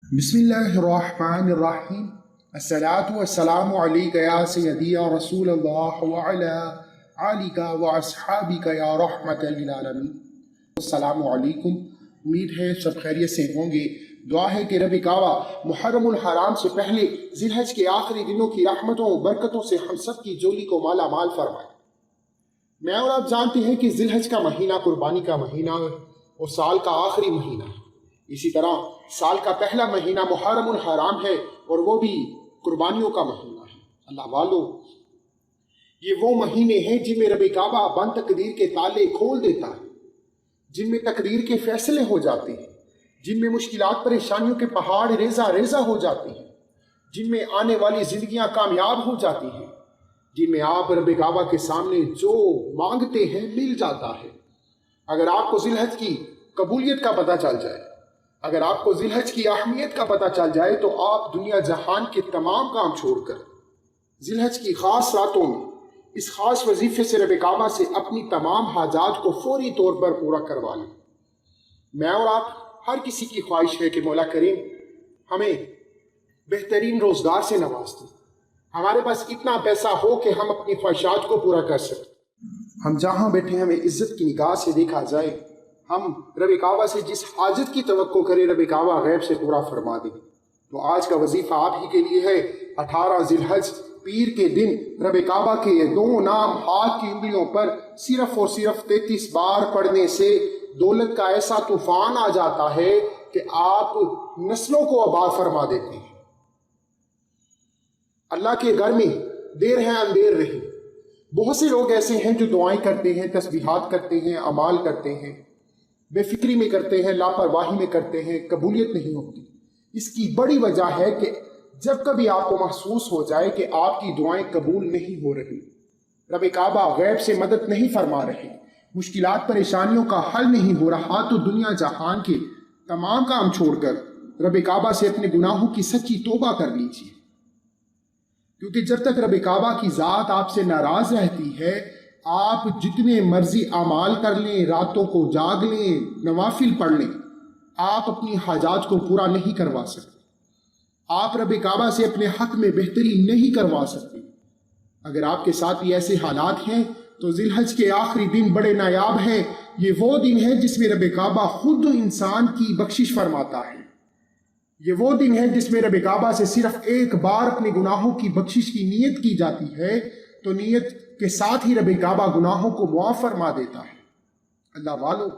بسم اللہ الرحمن الرحیم الصلاۃ والسلام علیک یا سیدی یا رسول اللہ وعلی آلک واصحابک یا رحمت للعالمین۔ السلام علیکم، امید ہے سب خیریت سے ہوں گے۔ دعا ہے کہ رب کعبہ محرم الحرام سے پہلے ذی الحج کے آخری دنوں کی رحمتوں و برکتوں سے ہم سب کی جولی کو مالا مال فرمائے۔ میں اور آپ جانتے ہیں کہ ذی الحج کا مہینہ قربانی کا مہینہ اور سال کا آخری مہینہ ہے۔ اسی طرح سال کا پہلا مہینہ محرم الحرام ہے اور وہ بھی قربانیوں کا مہینہ ہے۔ اللہ والو، یہ وہ مہینے ہیں جن میں رب کعبہ بند تقدیر کے تالے کھول دیتا ہے، جن میں تقدیر کے فیصلے ہو جاتے ہیں، جن میں مشکلات پریشانیوں کے پہاڑ ریزہ ریزہ ہو جاتے ہیں، جن میں آنے والی زندگیاں کامیاب ہو جاتی ہیں، جن میں آپ رب کعبہ کے سامنے جو مانگتے ہیں مل جاتا ہے۔ اگر آپ کو ذی الحج کی قبولیت کا پتہ چل جائے، اگر آپ کو ذی الحج کی اہمیت کا پتہ چل جائے، تو آپ دنیا جہان کے تمام کام چھوڑ کر ذی الحج کی خاص راتوں میں اس خاص وظیفے سے رب کعبہ سے اپنی تمام حاجات کو فوری طور پر پورا کروا لیں۔ میں اور آپ ہر کسی کی خواہش ہے کہ مولا کریم ہمیں بہترین روزگار سے نواز دیں، ہمارے پاس اتنا پیسہ ہو کہ ہم اپنی خواہشات کو پورا کر سکیں، ہم جہاں بیٹھے ہمیں عزت کی نگاہ سے دیکھا جائے، ہم رب کعبہ سے جس حاجت کی توقع کریں رب کعبہ غیب سے پورا فرما دیں۔ تو آج کا وظیفہ آپ ہی کے لیے ہے۔ 18 ذی الحج پیر کے دن رب کعبہ کے یہ دو نام ہاتھ کی انگلیوں پر صرف اور صرف 33 بار پڑھنے سے دولت کا ایسا طوفان آ جاتا ہے کہ آپ نسلوں کو آباد فرما دیتے ہیں۔ اللہ کے گھر میں دیر ہے اندیر رہی۔ بہت سے لوگ ایسے ہیں جو دعائیں کرتے ہیں، تسبیحات کرتے ہیں، اعمال کرتے ہیں، بے فکری میں کرتے ہیں، لاپرواہی میں کرتے ہیں، قبولیت نہیں ہوتی۔ اس کی بڑی وجہ ہے کہ جب کبھی آپ کو محسوس ہو جائے کہ آپ کی دعائیں قبول نہیں ہو رہی، رب کعبہ غیب سے مدد نہیں فرما رہے، مشکلات پریشانیوں کا حل نہیں ہو رہا، تو دنیا جہان کے تمام کام چھوڑ کر رب کعبہ سے اپنے گناہوں کی سچی توبہ کر لیجیے، کیونکہ جب تک رب کعبہ کی ذات آپ سے ناراض رہتی ہے، آپ جتنے مرضی اعمال کر لیں، راتوں کو جاگ لیں، نوافل پڑھ لیں، آپ اپنی حاجات کو پورا نہیں کروا سکتے، آپ رب کعبہ سے اپنے حق میں بہتری نہیں کروا سکتے۔ اگر آپ کے ساتھ بھی ایسے حالات ہیں تو ذی الحج کے آخری دن بڑے نایاب ہیں۔ یہ وہ دن ہے جس میں رب کعبہ خود انسان کی بخشش فرماتا ہے۔ یہ وہ دن ہے جس میں رب کعبہ سے صرف ایک بار اپنے گناہوں کی بخشش کی نیت کی جاتی ہے، تو نیت کے ساتھ ہی رب کعبہ گناہوں کو معاف فرما دیتا ہے۔ اللہ والو،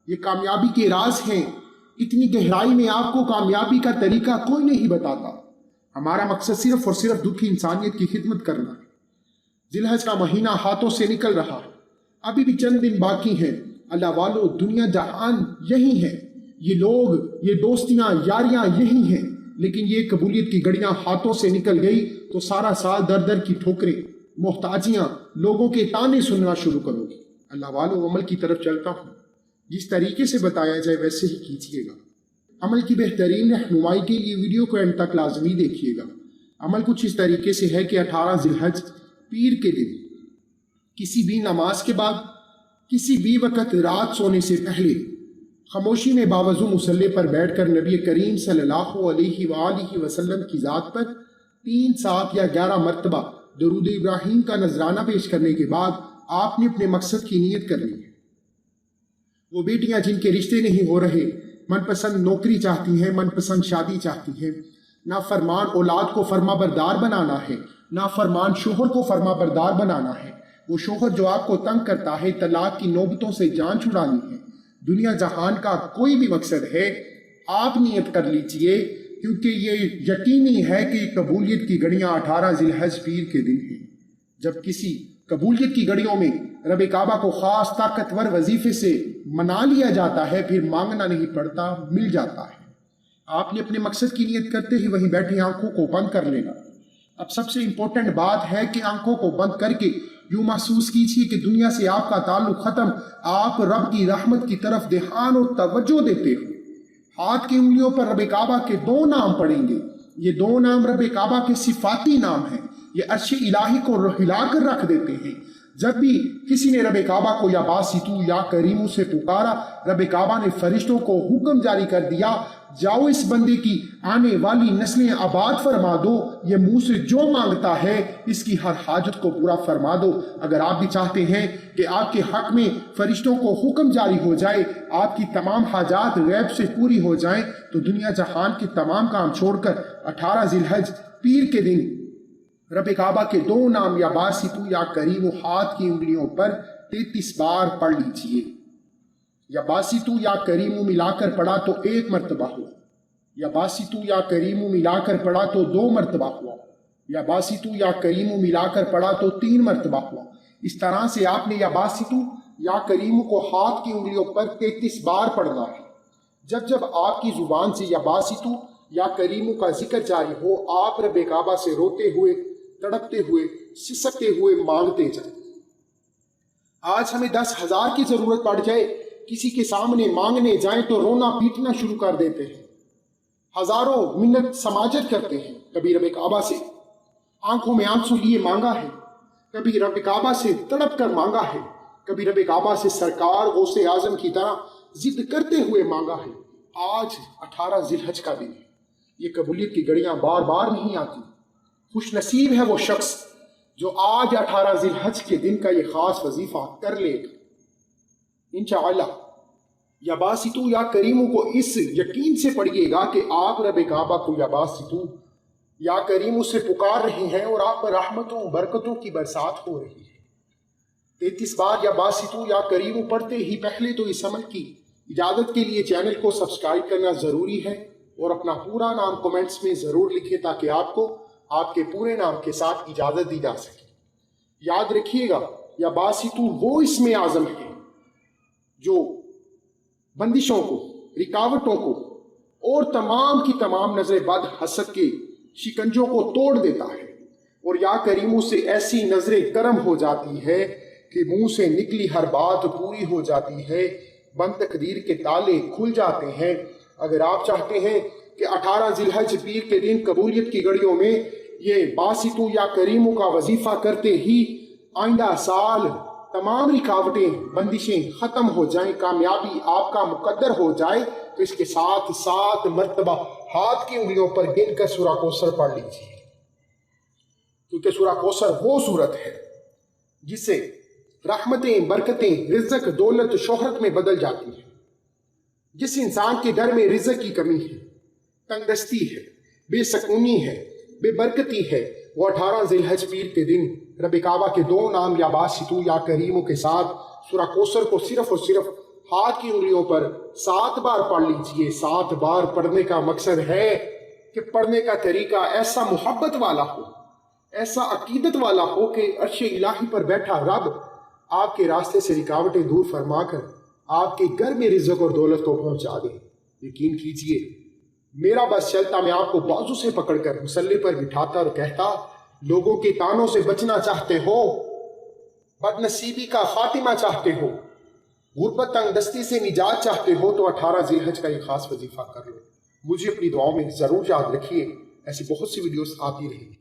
یہ کامیابی کے راز ہیں۔ اتنی گہرائی میں آپ کو کامیابی کا طریقہ کوئی نہیں بتاتا۔ ہمارا مقصد صرف اور صرف دکھی انسانیت کی خدمت کرنا ہے۔ ذی الحج کا مہینہ ہاتھوں سے نکل رہا ہے، ابھی بھی چند دن باقی ہیں۔ اللہ والو، دنیا جہان یہی ہے، یہ لوگ، یہ دوستیاں، یاریاں یہی ہیں، لیکن یہ قبولیت کی گھڑیاں ہاتھوں سے نکل گئی تو سارا سال در در کی ٹھوکریں، محتاجیاں، لوگوں کے تانے سننا شروع کرو گی۔ اللہ والو، عمل کی طرف چلتا ہوں، جس طریقے سے بتایا جائے ویسے ہی کیجیے گا۔ عمل کی بہترین رہنمائی کے لیے ویڈیو کو اینڈ تک لازمی دیکھیے گا۔ عمل کچھ اس طریقے سے ہے کہ 18 ذی الحج پیر کے دن کسی بھی نماز کے بعد، کسی بھی وقت رات سونے سے پہلے خاموشی میں باوضو مصلی پر بیٹھ کر نبی کریم صلی اللہ علیہ وآلہ وسلم کی ذات پر 3 7 یا 11 مرتبہ درود ابراہیم کا نذرانہ پیش کرنے کے بعد آپ نے اپنے مقصد کی نیت کرنی ہے۔ وہ بیٹیاں جن کے رشتے نہیں ہو رہے، من پسند نوکری چاہتی ہیں، من پسند شادی چاہتی ہیں، نافرمان اولاد کو فرما بردار بنانا ہے، نافرمان شوہر کو فرما بردار بنانا ہے، وہ شوہر جو آپ کو تنگ کرتا ہے، طلاق کی نوبتوں سے جان چھڑانی ہے، دنیا جہان کا کوئی بھی مقصد ہے، آپ نیت کر لیجئے، کیونکہ یہ یقینی ہے کہ قبولیت کی گھڑیاں 18 ذی الحج پیر کے دن ہیں۔ جب کسی قبولیت کی گھڑیوں میں رب کعبہ کو خاص طاقتور وظیفے سے منا لیا جاتا ہے، پھر مانگنا نہیں پڑتا، مل جاتا ہے۔ آپ نے اپنے مقصد کی نیت کرتے ہی وہیں بیٹھے آنکھوں کو بند کر لینا۔ اب سب سے امپورٹنٹ بات ہے کہ آنکھوں کو بند کر کے یوں محسوس کیجیے کہ دنیا سے آپ کا تعلق ختم، آپ رب کی رحمت کی طرف دھیان اور توجہ دیتے ہو۔ ہاتھ کی انگلیوں پر رب کعبہ کے 2 نام پڑھیں گے۔ یہ 2 نام رب کعبہ کے صفاتی نام ہیں، یہ عرش الہی کو ہلا کر رکھ دیتے ہیں۔ جب بھی کسی نے رب کعبہ کو یا باسطو یا کریمو سے پکارا، رب کعبہ نے فرشتوں کو حکم جاری کر دیا، جاؤ اس بندے کی آنے والی نسلیں آباد فرما دو، یہ منہ سے جو مانگتا ہے اس کی ہر حاجت کو پورا فرما دو۔ اگر آپ بھی چاہتے ہیں کہ آپ کے حق میں فرشتوں کو حکم جاری ہو جائے، آپ کی تمام حاجات غیب سے پوری ہو جائیں، تو دنیا جہان کے تمام کام چھوڑ کر 18 ذی الحج پیر کے دن رب کعبہ کے 2 نام یا باسطو یا کریم ہاتھ کی انگلیوں پر 33 بار پڑھ لیجئے۔ یا باسطو یا کریم ملا کر پڑھا تو 1 مرتبہ ہوا، یا باسطو یا کریم ملا کر پڑھا تو 2 مرتبہ ہوا، یا باسطو یا کریم ملا کر پڑھا تو 3 مرتبہ ہوا۔ اس طرح سے آپ نے یا باسطو یا کریم کو ہاتھ کی انگلیوں پر 33 بار پڑھنا ہے۔ جب جب آپ کی زبان سے یا باسطو یا کریم کا ذکر جاری ہو، آپ رب کعبہ سے روتے ہوئے، تڑپتے ہوئے، سسکتے ہوئے مانگتے جائیں۔ آج ہمیں 10,000 کی ضرورت پڑ جائے، کسی کے سامنے مانگنے جائیں تو رونا پیٹنا شروع کر دیتے ہیں، ہزاروں منت سماجت کرتے ہیں۔ کبھی رب کعبہ سے آنکھوں میں آنسو لیے مانگا ہے، کبھی رب کعبہ سے تڑپ کر مانگا ہے، کبھی رب کعبہ سے سرکار غوث اعظم کی طرح ضد کرتے ہوئے مانگا ہے۔ آج 18 ذی الحج کا دن ہے، یہ قبولیت کی گھڑیاں بار بار نہیں آتی۔ خوش نصیب ہے وہ شخص جو آج 18 ذی الحج کے دن کا یہ خاص وظیفہ کر لے گا انشاءاللہ۔ یا باسطو یا کریمو کو اس یقین سے پڑھیے گا کہ آپ رب کعبہ کو یا باسطو یا کریمو سے پکار رہے ہیں اور آپ پر رحمتوں برکتوں کی برسات ہو رہی ہے۔ 33 بار یا باسطو یا کریمو پڑھتے ہی پہلے تو اس عمل کی اجازت کے لیے چینل کو سبسکرائب کرنا ضروری ہے، اور اپنا پورا نام کومنٹس میں ضرور لکھیں تاکہ آپ کو آپ کے پورے نام کے ساتھ اجازت دی جا سکے۔ یاد رکھیے گا یا باسطو وہ اسم اعظم ہے جو بندشوں کو، رکاوٹوں کو اور تمام کی تمام نظر بد حسد کے شکنجوں کو توڑ دیتا ہے، اور یا کریموں سے ایسی نظر کرم ہو جاتی ہے کہ منہ سے نکلی ہر بات پوری ہو جاتی ہے، بند تقدیر کے تالے کھل جاتے ہیں۔ اگر آپ چاہتے ہیں کہ 18 ذی الحج پیر کے دن قبولیت کی گھڑیوں میں یہ باسطو یا کریموں کا وظیفہ کرتے ہی آئندہ سال تمام رکاوٹیں بندشیں ختم ہو جائیں، کامیابی آپ کا مقدر ہو جائے، تو اس کے ساتھ 7 مرتبہ ہاتھ کی انگلیوں پر گن کر سورہ کوثر پڑھ لیجیے، کیونکہ سورہ کوثر وہ سورت ہے جس سے رحمتیں، برکتیں، رزق، دولت، شہرت میں بدل جاتی ہیں۔ جس انسان کے گھر میں رزق کی کمی ہے، تنگ دستی ہے، بے سکونی ہے، بے برکتی ہے، وہ 18 ذی الحج پیر کے دن رب کعبہ کے 2 نام یا باسطو یا کریموں کے ساتھ سورہ کوثر کو صرف اور صرف ہاتھ کی انگلیوں پر 7 بار پڑھ لیجئے۔ 7 بار پڑھنے کا مقصد ہے کہ پڑھنے کا طریقہ ایسا محبت والا ہو، ایسا عقیدت والا ہو کہ عرش الہی پر بیٹھا رب آپ کے راستے سے رکاوٹیں دور فرما کر آپ کے گھر میں رزق اور دولت کو پہنچا دے۔ یقین کیجئے، میرا بس چلتا میں آپ کو بازو سے پکڑ کر مصلی پر بٹھاتا اور کہتا، لوگوں کے تانوں سے بچنا چاہتے ہو، بد نصیبی کا خاتمہ چاہتے ہو، غربت تنگ دستی سے نجات چاہتے ہو، تو 18 ذی الحج کا یہ خاص وظیفہ کر لو۔ مجھے اپنی دعاؤں میں ضرور یاد رکھیے، ایسی بہت سی ویڈیوز آتی رہیں گی۔